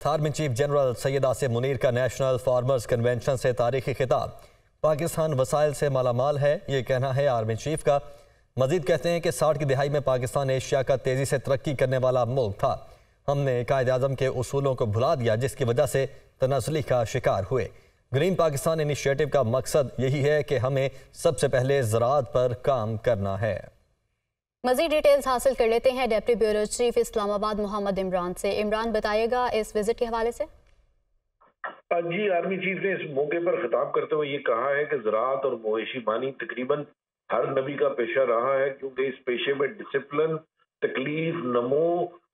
Army chief general Syed Asim Munir का national farmers convention से तारीखी खिताब। पाकिस्तान वसाइल से मालामाल है, ये कहना है आर्मी चीफ का। मजीद कहते हैं कि 60 की दिहाई में पाकिस्तान एशिया का तेज़ी से तरक्की करने वाला मुल्क था। हमने कायद आज़म के उसूलों को भुला दिया, जिसकी वजह से तनाज़ुली का शिकार हुए। ग्रीन पाकिस्तान इनिशिएटिव का मकसद यही है कि हमें सबसे पहले ज़राअत पर काम करना है। मज़ीद डिटेल्स हासिल कर लेते हैं deputy bureau chief Islamabad Mohammad Imran से। इमरान, बताइएगा इस विजिट के हवाले से। जी, आर्मी चीफ ने इस मौके पर खिताब करते हुए ये कहा है कि ज़राअत और मवेशी बानी तकरीबन हर नबी का पेशा रहा है, क्योंकि इस पेशे में डिसिप्लिन, तकलीफ, नमो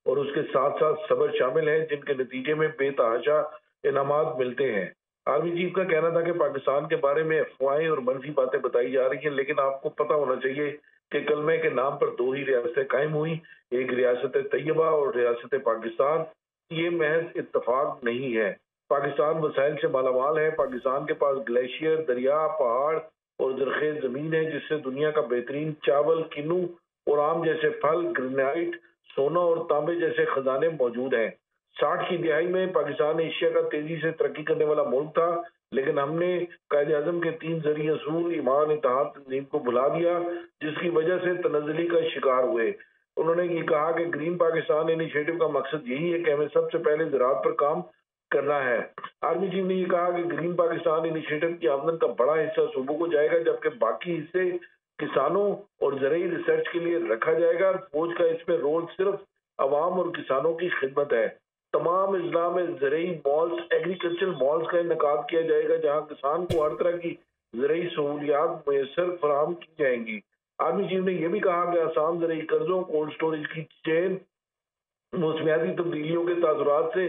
और उसके साथ साथ सब्र शामिल है, जिनके नतीजे में बेतहाशा इनामात मिलते हैं। आर्मी चीफ का कहना था कि पाकिस्तान के बारे में अफवाहें और मनफी बातें बताई जा रही हैं, लेकिन आपको पता होना चाहिए कि कलमे के नाम पर दो ही रियासतें कायम हुई, एक रियासत तैयबा और रियासत पाकिस्तान। ये महज इत्तफाक नहीं है। पाकिस्तान वसाइल से मालामाल है। पाकिस्तान के पास ग्लेशियर, दरिया, पहाड़ और जरखेज जमीन है, जिससे दुनिया का बेहतरीन चावल, किन्नू और आम जैसे फल, ग्रेनाइट, सोना और तांबे जैसे खजाने मौजूद हैं। 60 की दिहाई में पाकिस्तान एशिया का तेजी से तरक्की करने वाला मुल्क था, लेकिन हमने कायद आज़म के 3 ज़रूरी असूल ईमान, इत्तेहाद, तंजीम को भुला दिया, जिसकी वजह से तनज़्ज़ुली का शिकार हुए। उन्होंने ये कहा कि ग्रीन पाकिस्तान इनिशिएटिव का मकसद यही है कि हमें सबसे पहले ज़राअत पर काम करना है। आर्मी चीफ ने ये कहा कि ग्रीन पाकिस्तान इनिशिएटिव की आमदन का बड़ा हिस्सा सूबों को जाएगा, जबकि बाकी हिस्से किसानों और ज़रूरी रिसर्च के लिए रखा जाएगा। फौज का इसमें रोल सिर्फ अवाम और किसानों की खिदमत है। तमाम अजला में ज़रूरी मॉल्स, एग्रीकल्चर मॉल्स का इनेकाद किया जाएगा, जहाँ किसान को हर तरह की ज़रूरी सहूलियात मैसर फराहम की जाएंगी। आर्मी चीफ ने यह भी कहा कि आसान ज़रूरी कर्जों, कोल्ड स्टोरेज की चेन, मौसमियाती तब्दीलियों के तासुरात से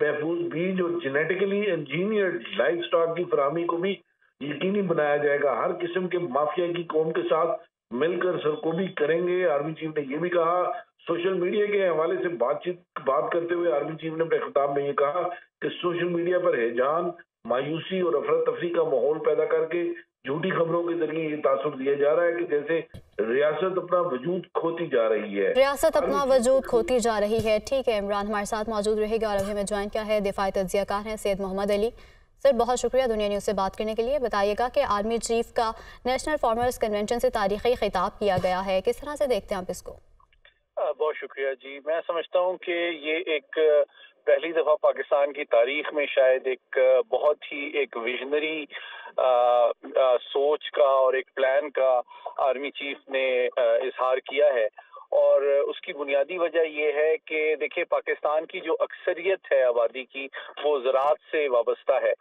महफूज बीज और जेनेटिकली इंजीनियर्ड लाइफ स्टॉक की फराहमी को भी यकीनी बनाया जाएगा। हर किस्म के माफिया की कौम के साथ मिलकर सरकोबी करेंगे। आर्मी चीफ ने यह भी कहा। सोशल मीडिया के हवाले से बात करते हुए आर्मी चीफ ने अपने खिताब में ये कहा कि सोशल मीडिया पर हैजान, मायूसी और अफरा तफरी का माहौल पैदा करके झूठी खबरों के जरिए ये तासुर दिया जा रहा है कि जैसे रियासत अपना वजूद खोती जा रही है। रियासत अपना वजूद खोती जा रही है। ठीक है, इमरान हमारे साथ मौजूद रहेगा और अभी हमें ज्वाइन किया है दिफाई तज्जियाकार हैं सैयद मोहम्मद अली। सर, बहुत शुक्रिया दुनिया न्यूज़ से बात करने के लिए। बताइएगा कि आर्मी चीफ का नेशनल फार्मर्स कन्वेंशन से तारीखी खिताब किया गया है, किस तरह से देखते हैं आप इसको? बहुत शुक्रिया जी। मैं समझता हूँ कि ये एक पहली दफ़ा पाकिस्तान की तारीख में शायद एक बहुत ही एक विजनरी सोच का और एक प्लान का आर्मी चीफ ने इजहार किया है। और उसकी बुनियादी वजह यह है कि देखिए, पाकिस्तान की जो अक्सरियत है आबादी की, वो ज़राअत से वाबस्ता है,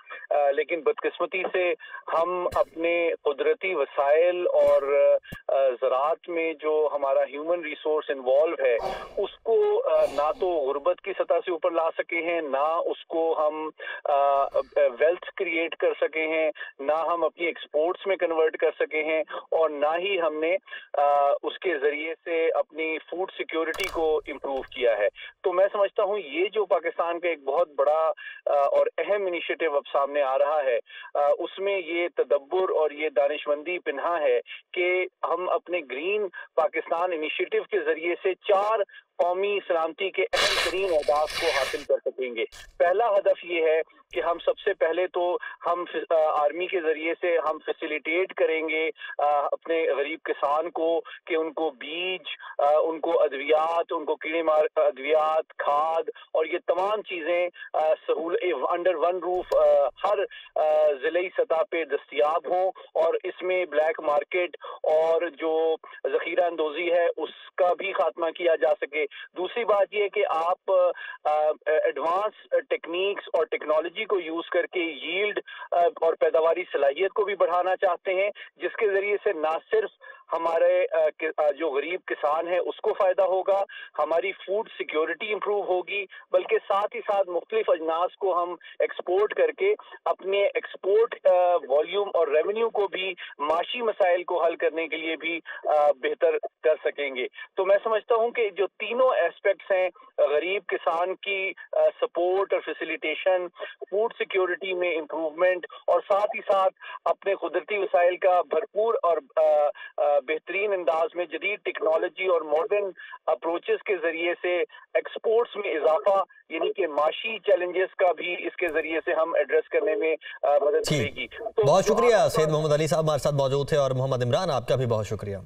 लेकिन बदकिस्मती से हम अपने कुदरती वसाइल और ज़राअत में जो हमारा ह्यूमन रिसोर्स इन्वॉल्व है, उसको ना तो गुर्बत की सतह से ऊपर ला सके हैं, ना उसको हम वेल्थ क्रिएट कर सके हैं, ना हम अपनी एक्सपोर्ट्स में कन्वर्ट कर सके हैं, और ना ही हमने उसके ज़रिए से अपनी फूड सिक्योरिटी को इम्प्रूव किया है। तो मैं समझता हूँ ये जो पाकिस्तान का एक बहुत बड़ा और अहम इनिशिएटिव अब सामने आ रहा है, उसमें ये तदब्बुर और ये दानिशमंदी पिन्हा है कि हम अपने ग्रीन पाकिस्तान इनिशिएटिव के जरिए से 4 कौमी सलामती के अहम तरीन अहदाफ को हासिल कर सकेंगे। पहला हदफ ये है कि हम सबसे पहले तो हम आर्मी के जरिए से हम फैसिलिटेट करेंगे अपने गरीब किसान को कि उनको बीज, उनको अद्वियात, उनको कीड़े मार अद्वियात, खाद और ये तमाम चीज़ें अंडर वन रूफ हर ज़िले सतह पे दस्तयाब हों, और इसमें ब्लैक मार्केट और जो ज़ख़ीरा अंदोज़ी है उसका भी खात्मा किया जा सके। दूसरी बात यह कि आप एडवांस टेक्निक्स और टेक्नोलॉजी को यूज करके यील्ड और पैदावारी सलाहियत को भी बढ़ाना चाहते हैं, जिसके जरिए से ना सिर्फ हमारे जो गरीब किसान है उसको फायदा होगा, हमारी फूड सिक्योरिटी इंप्रूव होगी, बल्कि साथ ही साथ मुख्तलिफ अजनास को हम एक्सपोर्ट करके अपने एक्सपोर्ट वॉल्यूम और रेवेन्यू को भी, माशी मसाइल को हल करने के लिए भी बेहतर कर सकेंगे। तो मैं समझता हूं कि जो तीनों एस्पेक्ट्स हैं, गरीब किसान की सपोर्ट और फैसिलिटेशन, फूड सिक्योरिटी में इम्प्रूवमेंट, और साथ ही साथ अपने कुदरती वसाइल का भरपूर और बेहतरीन अंदाज में जदीद टेक्नोलॉजी और मॉडर्न अप्रोचेस के जरिए से एक्सपोर्ट्स में इजाफा यानी कि माशी चैलेंजेस का भी इसके जरिए से हम एड्रेस करने में मदद मिलेगी। बहुत शुक्रिया। सैयद मोहम्मद अली साहब हमारे साथ मौजूद थे और मोहम्मद इमरान आपका भी बहुत शुक्रिया।